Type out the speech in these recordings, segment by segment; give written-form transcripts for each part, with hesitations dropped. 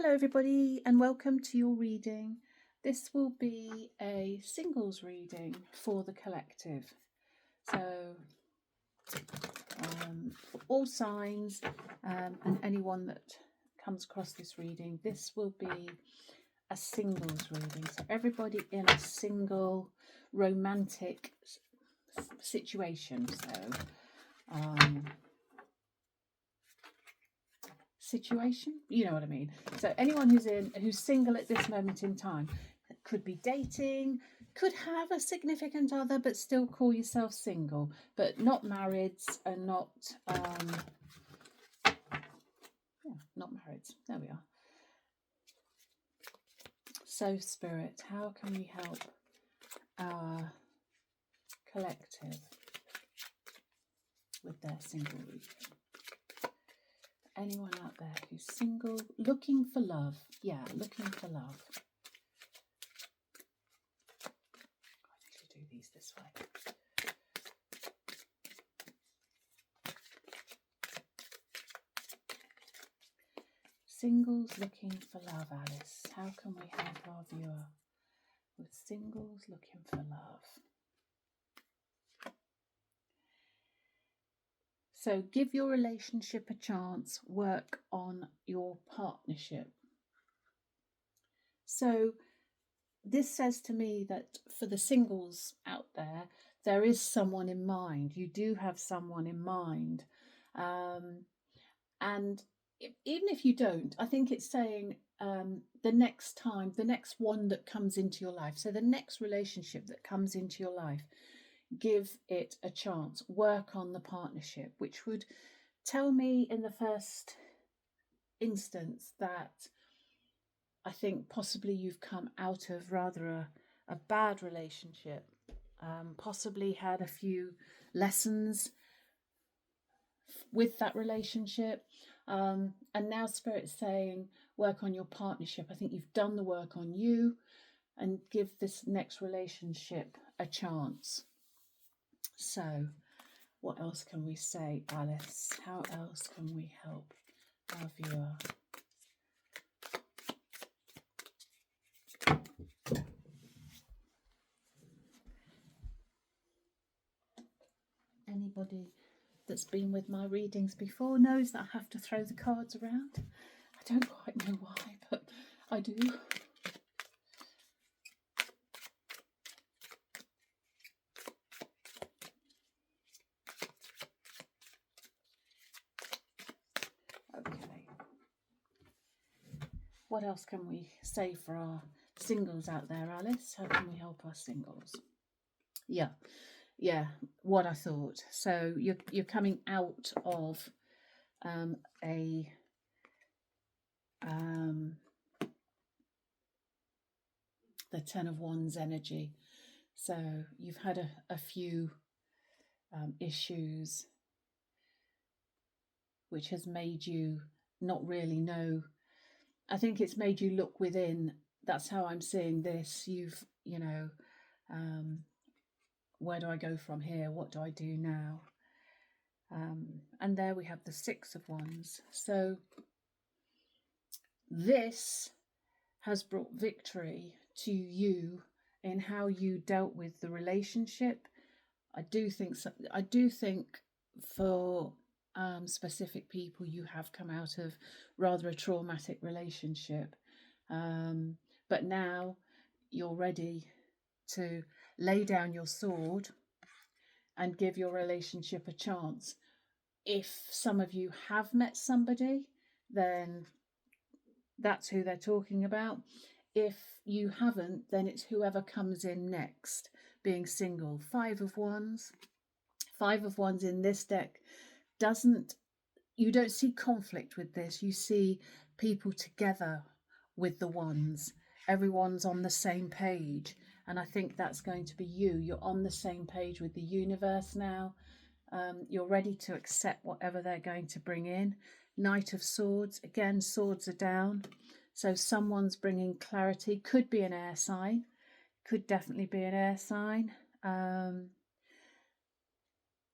Hello everybody and welcome to your reading. This will be a singles reading for the collective. So for all signs and anyone that comes across this reading, this will be a singles reading. So everybody in a single romantic situation. Situation, you know what I mean. So anyone who's single at this moment in time, could be dating, could have a significant other but still call yourself single, but not married and not not married. There we are. So Spirit, how can we help our collective with their single reading? Anyone out there who's single, looking for love? Yeah, looking for love. I need to do these this way. Singles looking for love, Alice. How can we help our viewer with singles looking for love? So give your relationship a chance. Work on your partnership. So this says to me that for the singles out there, there is someone in mind. You do have someone in mind. And even if you don't, I think it's saying the next one that comes into your life. So the next relationship that comes into your life, give it a chance. Work on the partnership, which would tell me in the first instance that I think possibly you've come out of rather a bad relationship, possibly had a few lessons with that relationship. And now Spirit's saying work on your partnership. I think you've done the work on you and give this next relationship a chance. So what else can we say, Alice? How else can we help our viewer? Anybody that's been with my readings before knows that I have to throw the cards around. I don't quite know why, but I do. Okay. What else can we say for our singles out there, Alice? How can we help our singles? Yeah, what I thought. So you're coming out of the Ten of Wands energy. So you've had a few issues which has made you not really know. I think it's made you look within. That's how I'm seeing this. Where do I go from here? What do I do now? And there we have the Six of Wands. So this has brought victory to you in how you dealt with the relationship. I do think for specific people, you have come out of rather a traumatic relationship, but now you're ready to lay down your sword and give your relationship a chance. If some of you have met somebody, then that's who they're talking about. If you haven't, then it's whoever comes in next, being single. Five of Wands in this deck you don't see conflict with this. You see people together with the wands. Everyone's on the same page. And I think that's going to be you. You're on the same page with the universe now. You're ready to accept whatever they're going to bring in. Knight of Swords. Again, swords are down. So someone's bringing clarity. Could be an air sign. Could definitely be an air sign.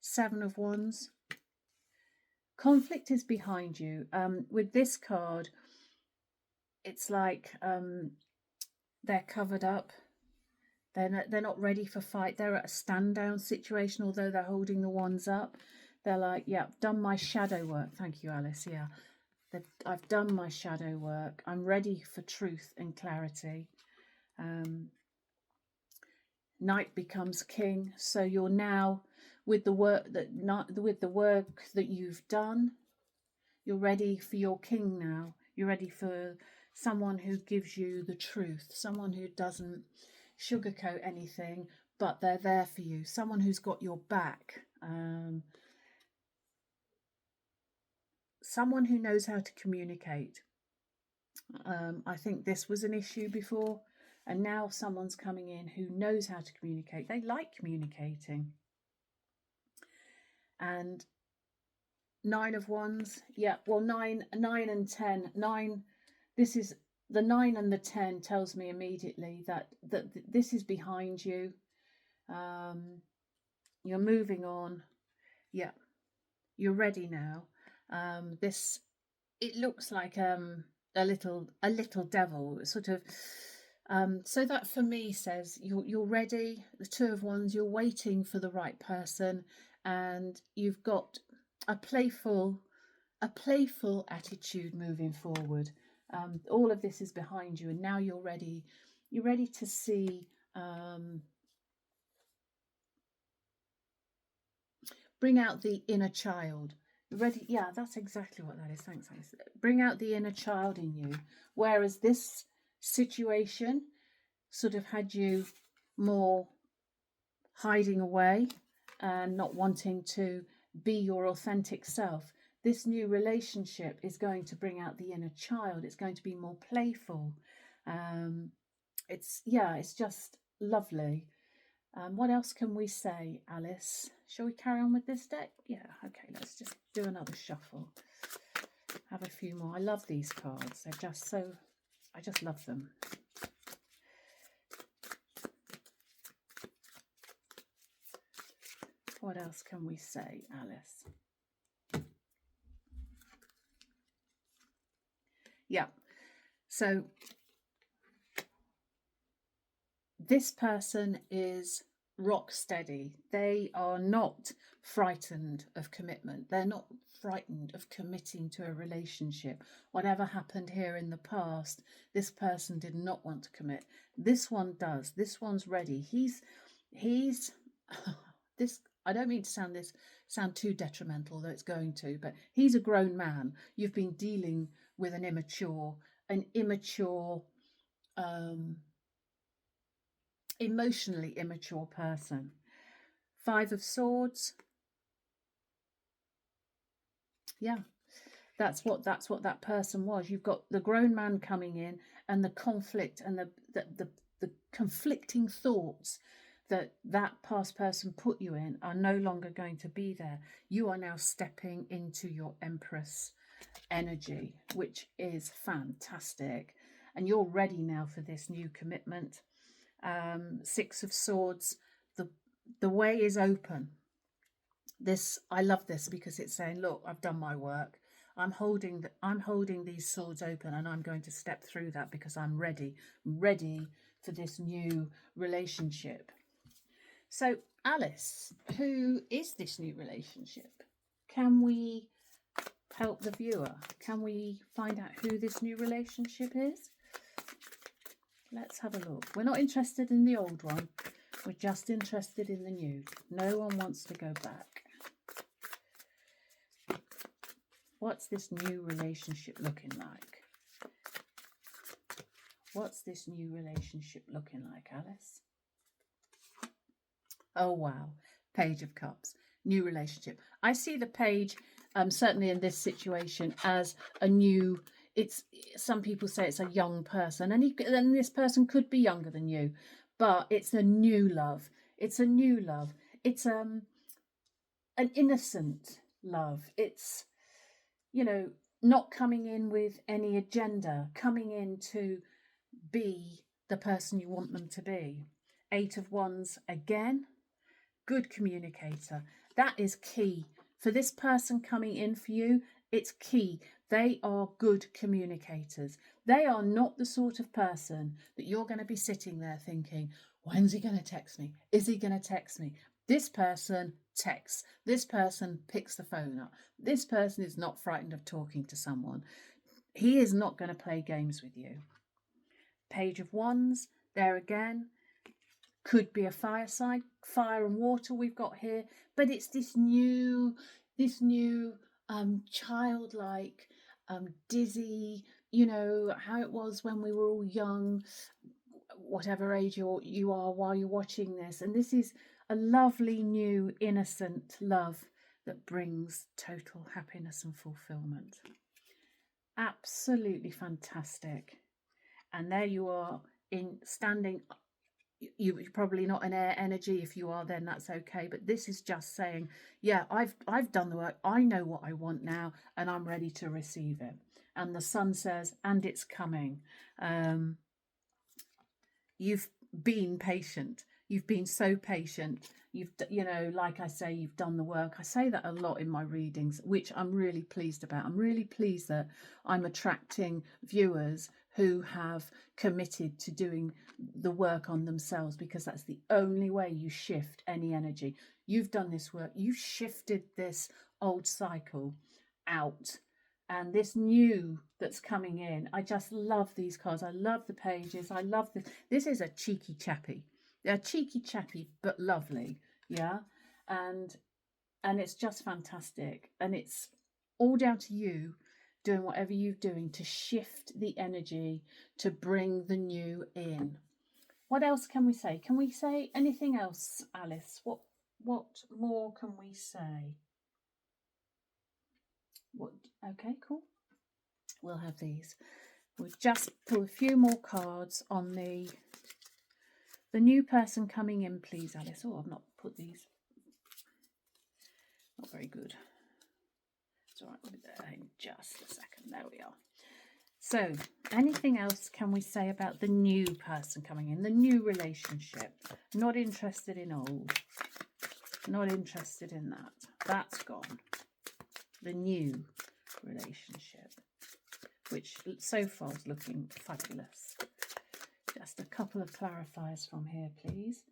Seven of Wands. Conflict is behind you. With this card, it's like they're covered up. They're not ready for fight. They're at a stand down situation, although they're holding the wands up. They're like, yeah, I've done my shadow work. Thank you, Alice. Yeah, I've done my shadow work. I'm ready for truth and clarity. Night becomes king. So you're now with the work that you've done. You're ready for your king now. You're ready for someone who gives you the truth, someone who doesn't sugarcoat anything, but they're there for you, someone who's got your back, someone who knows how to communicate. I think this was an issue before, and now someone's coming in who knows how to communicate. They like communicating. And 9 of Wands, yeah, well, 9 and 10. 9, this is the 9 and the 10 tells me immediately that this is behind you. You're moving on. Yeah, you're ready now. This, it looks like a little devil, sort of. So that for me says you're ready. The 2 of Wands, you're waiting for the right person, and you've got a playful attitude moving forward. All of this is behind you, and now you're ready. You're ready to see. Bring out the inner child. Ready? Yeah, that's exactly what that is. Thanks, Alice. Bring out the inner child in you. Whereas this situation sort of had you more hiding away and not wanting to be your authentic self. This new relationship is going to bring out the inner child. It's going to be more playful. It's just lovely. What else can we say, Alice? Shall we carry on with this deck? Yeah, okay, let's just do another shuffle. Have a few more. I love these cards. They're just so, I just love them. What else can we say, Alice? Yeah, so this person is rock steady. They are not frightened of commitment. They're not frightened of committing to a relationship. Whatever happened here in the past, this person did not want to commit. This one does. This one's ready. He's this, I don't mean to sound too detrimental, though it's going to, but he's a grown man. You've been dealing with an immature, emotionally immature person. 5 of Swords. Yeah, that's what that person was. You've got the grown man coming in, and the conflict and the conflicting thoughts that past person put you in are no longer going to be there. You are now stepping into your Empress energy, which is fantastic, and you're ready now for this new commitment. 6 of Swords, the way is open. This, I love this because it's saying, look, I've done my work. I'm holding these swords open, and I'm going to step through that because I'm ready for this new relationship. So, Alice, who is this new relationship? Can we help the viewer? Can we find out who this new relationship is? Let's have a look. We're not interested in the old one. We're just interested in the new. No one wants to go back. What's this new relationship looking like? What's this new relationship looking like, Alice? Oh, wow. Page of Cups. New relationship. I see the page, certainly in this situation, as a new... some people say it's a young person, and this person could be younger than you, but it's a new love. It's a new love. It's an innocent love. It's, not coming in with any agenda, coming in to be the person you want them to be. 8 of Wands again. Good communicator. That is key. For this person coming in for you, it's key. They are good communicators. They are not the sort of person that you're going to be sitting there thinking, when's he going to text me? Is he going to text me? This person texts. This person picks the phone up. This person is not frightened of talking to someone. He is not going to play games with you. Page of Wands, there again, could be a fireside, fire and water we've got here, but it's this new childlike, dizzy, you know, how it was when we were all young, whatever age you are while you're watching this. And this is a lovely, new, innocent love that brings total happiness and fulfillment. Absolutely fantastic. And there you are in standing. You're probably not in air energy. If you are, then that's okay. But this is just saying, yeah, I've done the work. I know what I want now, and I'm ready to receive it. And the sun says, and it's coming. You've been patient. You've been so patient. You've, you know, like I say, you've done the work. I say that a lot in my readings, which I'm really pleased about. I'm really pleased that I'm attracting viewers who have committed to doing the work on themselves, because that's the only way you shift any energy. You've done this work. You've shifted this old cycle out. And this new that's coming in, I just love these cards. I love the pages. I love this. This is a cheeky chappy. They're cheeky chappy, but lovely. Yeah. And it's just fantastic. And it's all down to you doing whatever you're doing to shift the energy to bring the new in. What else can we say? Can we say anything else, Alice? What more can we say? What? Okay, cool. We'll have these. We'll just pull a few more cards on the new person coming in, please, Alice. Oh, I've not put these. Not very good. It's all right, we'll be there in just a second. There we are. So, anything else can we say about the new person coming in, the new relationship? Not interested in old. Not interested in that. That's gone. The new relationship, which so far is looking fabulous. Just a couple of clarifiers from here, please.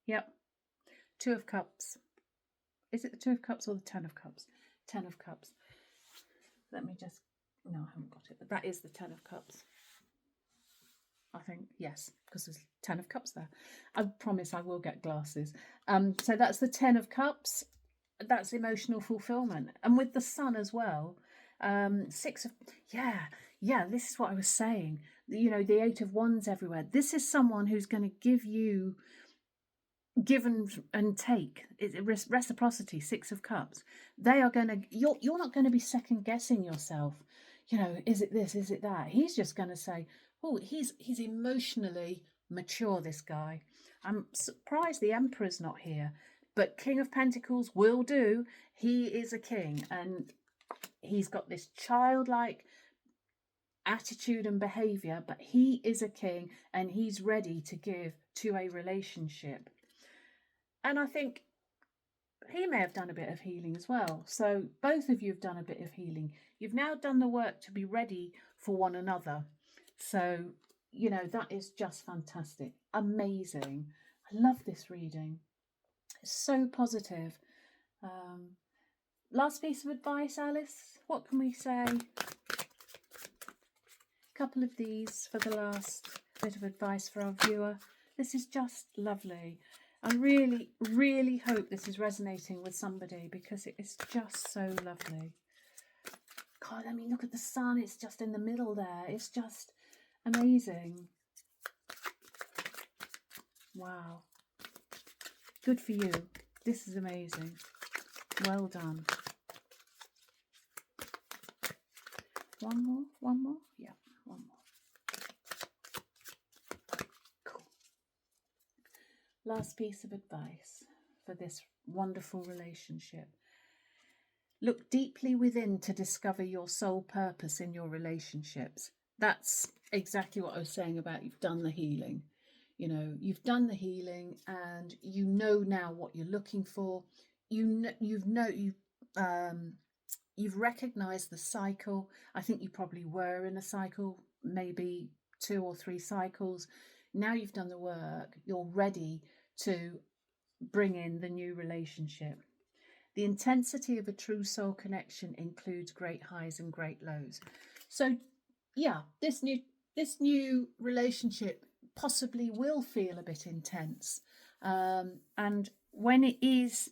Yep. Two of Cups. Is it the Two of Cups or the Ten of Cups? Ten of Cups. Let me just... No, I haven't got it. But that is the Ten of Cups. I think, yes, because there's 10 of Cups there. I promise I will get glasses. So that's the 10 of Cups. That's emotional fulfillment. And with the Sun as well. 6 of... Yeah, this is what I was saying. You know, the 8 of Wands everywhere. This is someone who's going to give you... give and take. It's reciprocity. 6 of Cups. They are going to... You're not going to be second guessing yourself. You know, is it this? Is it that? He's just going to say... Oh, he's emotionally mature, this guy. I'm surprised the Emperor's not here, but King of Pentacles will do. He is a king, and he's got this childlike attitude and behaviour, but he is a king, and he's ready to give to a relationship. And I think he may have done a bit of healing as well. So both of you have done a bit of healing. You've now done the work to be ready for one another. So, you know, that is just fantastic. Amazing. I love this reading. It's so positive. Last piece of advice, Alice. What can we say? A couple of these for the last bit of advice for our viewer. This is just lovely. I really, really hope this is resonating with somebody, because it is just so lovely. God, I mean, look at the sun. It's just in the middle there. It's just... amazing. Wow. Good for you. This is amazing. Well done. One more? One more? Yeah, one more. Cool. Last piece of advice for this wonderful relationship. Look deeply within to discover your soul purpose in your relationships. That's exactly what I was saying about you've done the healing. You know, you've done the healing, and you know now what you're looking for. um, you've recognized the cycle. I think you probably were in a cycle, maybe 2 or 3 cycles. Now you've done the work, you're ready to bring in the new relationship. The intensity of a true soul connection includes great highs and great lows. So yeah, this new relationship possibly will feel a bit intense. And when it is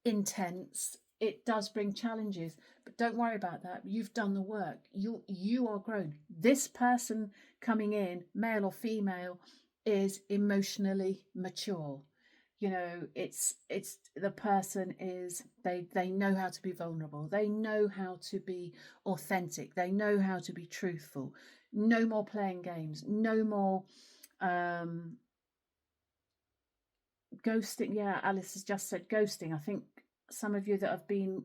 intense, it does bring challenges, but don't worry about that. You've done the work. You are grown. This person coming in, male or female, is emotionally mature. It's the person is, they know how to be vulnerable, they know how to be authentic, they know how to be truthful. No more playing games, no more ghosting. Yeah, Alice has just said ghosting. I think some of you that have been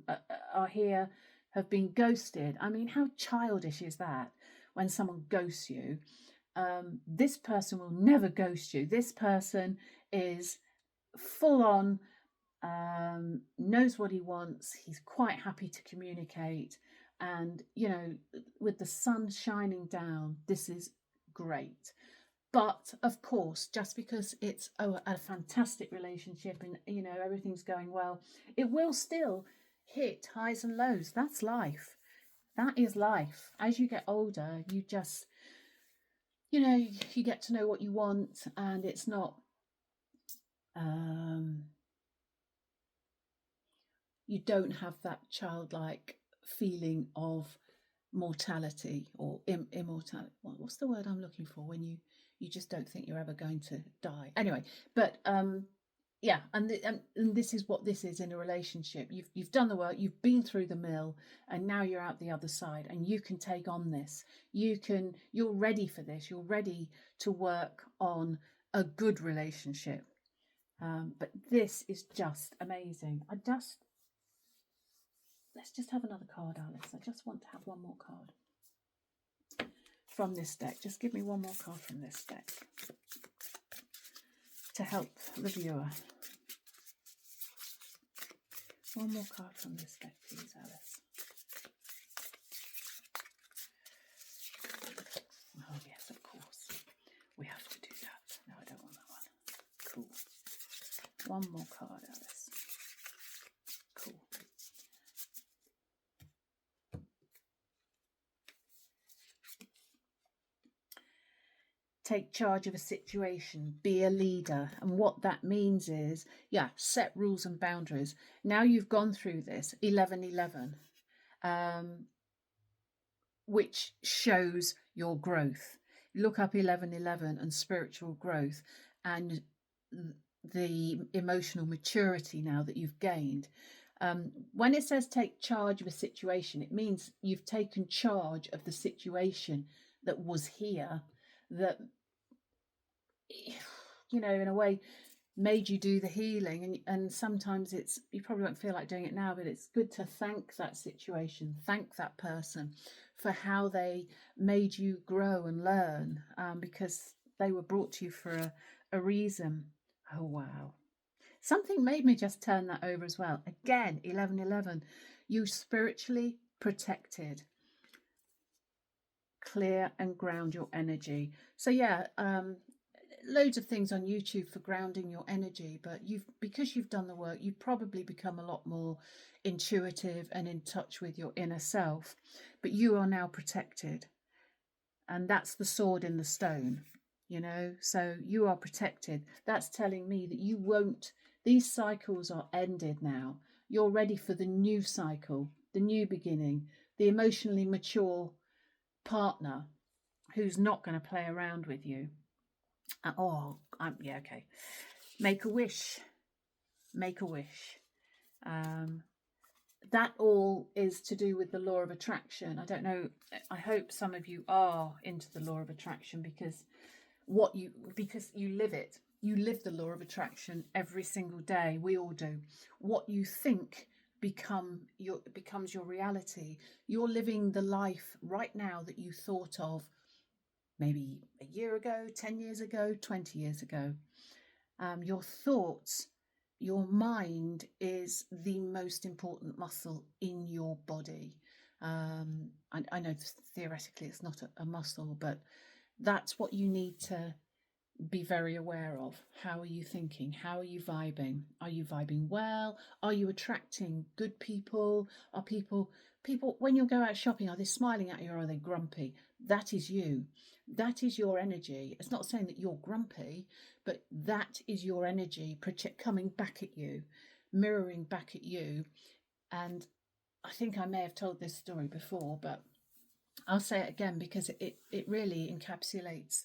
are here have been ghosted. I mean, how childish is that when someone ghosts you? This person will never ghost you. This person is full on, knows what he wants. He's quite happy to communicate. And, with the sun shining down, this is great. But of course, just because it's a fantastic relationship and, everything's going well, it will still hit highs and lows. That's life. That is life. As you get older, you just, you get to know what you want, and it's not, you don't have that childlike feeling of mortality or immortality. What's the word I'm looking for when you just don't think you're ever going to die? Anyway, but yeah, and this is what this is in a relationship. You've done the work, you've been through the mill, and now you're out the other side, and you can take on this. You're ready for this. You're ready to work on a good relationship. But this is just amazing. Let's just have another card, Alice. I just want to have one more card from this deck. Just give me one more card from this deck to help the viewer. One more card from this deck, please, Alice. Oh, yes, of course. We have to do that. No, I don't want that one. Cool. One more card, Alice. Cool. Take charge of a situation, be a leader. And what that means is, set rules and boundaries. Now you've gone through this 1111, which shows your growth. Look up 1111 and spiritual growth and the emotional maturity now that you've gained. When it says take charge of a situation, it means you've taken charge of the situation that was here, that, in a way, made you do the healing. And sometimes you probably won't feel like doing it now, but it's good to thank that situation, thank that person for how they made you grow and learn, because they were brought to you for a reason. Oh, wow. Something made me just turn that over as well. Again, 1111, you spiritually protected. Clear and ground your energy. So loads of things on YouTube for grounding your energy, but because you've done the work, you've probably become a lot more intuitive and in touch with your inner self. But you are now protected, and that's the sword in the stone. So you are protected. That's telling me that these cycles are ended now. You're ready for the new cycle, the new beginning, the emotionally mature partner who's not going to play around with you. Okay. Make a wish. That all is to do with the law of attraction. I don't know. I hope some of you are into the law of attraction because you live it. You live the law of attraction every single day. We all do. What you think becomes your reality. You're living the life right now that you thought of maybe a year ago, 10 years ago, 20 years ago. Your thoughts your mind is the most important muscle in your body. I know theoretically it's not a muscle, but that's what you need to be very aware of. How are you thinking? How are you vibing? Are you vibing well? Are you attracting good people? Are people when you go out shopping, are they smiling at you or are they grumpy? That is you. That is your energy. It's not saying that you're grumpy, but that is your energy coming back at you, mirroring back at you. And I think I may have told this story before, but I'll say it again because it really encapsulates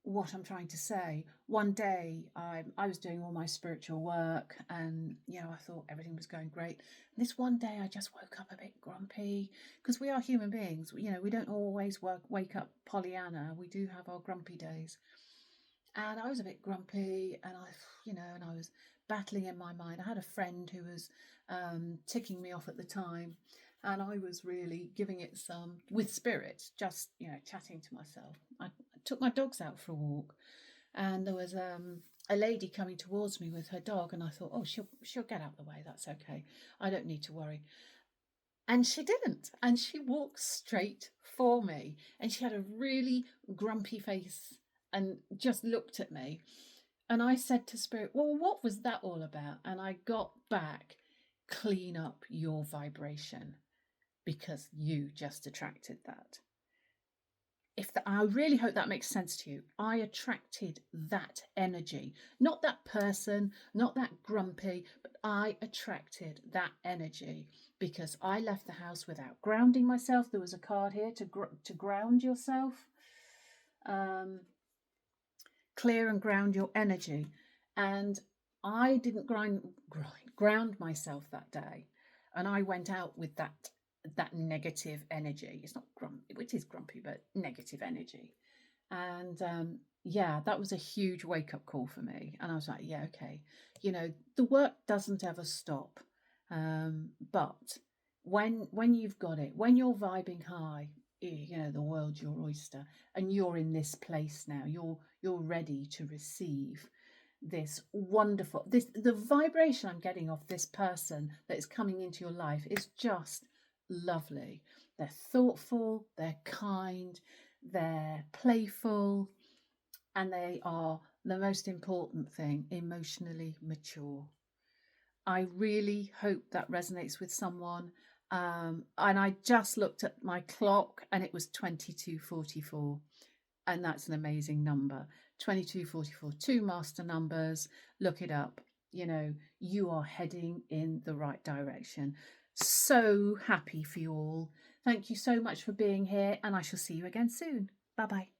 what I'm trying to say. One day I was doing all my spiritual work and, I thought everything was going great. And this one day I just woke up a bit grumpy because we are human beings. We don't always wake up Pollyanna. We do have our grumpy days. And I was a bit grumpy and I was battling in my mind. I had a friend who was ticking me off at the time. And I was really giving it some with spirit, just, chatting to myself. I took my dogs out for a walk and there was a lady coming towards me with her dog. And I thought, oh, she'll get out of the way. That's okay. I don't need to worry. And she didn't. And she walked straight for me. And she had a really grumpy face and just looked at me. And I said to Spirit, well, what was that all about? And I got back, clean up your vibration because you just attracted that. I really hope that makes sense to you. I attracted that energy, not that person, not that grumpy, but I attracted that energy because I left the house without grounding myself. There was a card here to ground yourself. Clear and ground your energy. And I didn't ground myself that day. And I went out with that negative energy. It's not grumpy, it is grumpy, but negative energy. And that was a huge wake up call for me. And I was like, yeah, okay. The work doesn't ever stop. But when you've got it, when you're vibing high, the world's your oyster, and you're in this place now. You're ready to receive this wonderful the vibration I'm getting off this person that is coming into your life is just lovely. They're thoughtful, they're kind, they're playful, and they are, the most important thing, emotionally mature. I really hope that resonates with someone. And I just looked at my clock and it was 22:44. And that's an amazing number. 22:44, two master numbers. Look it up. You are heading in the right direction. So happy for you all. Thank you so much for being here, and I shall see you again soon. Bye bye.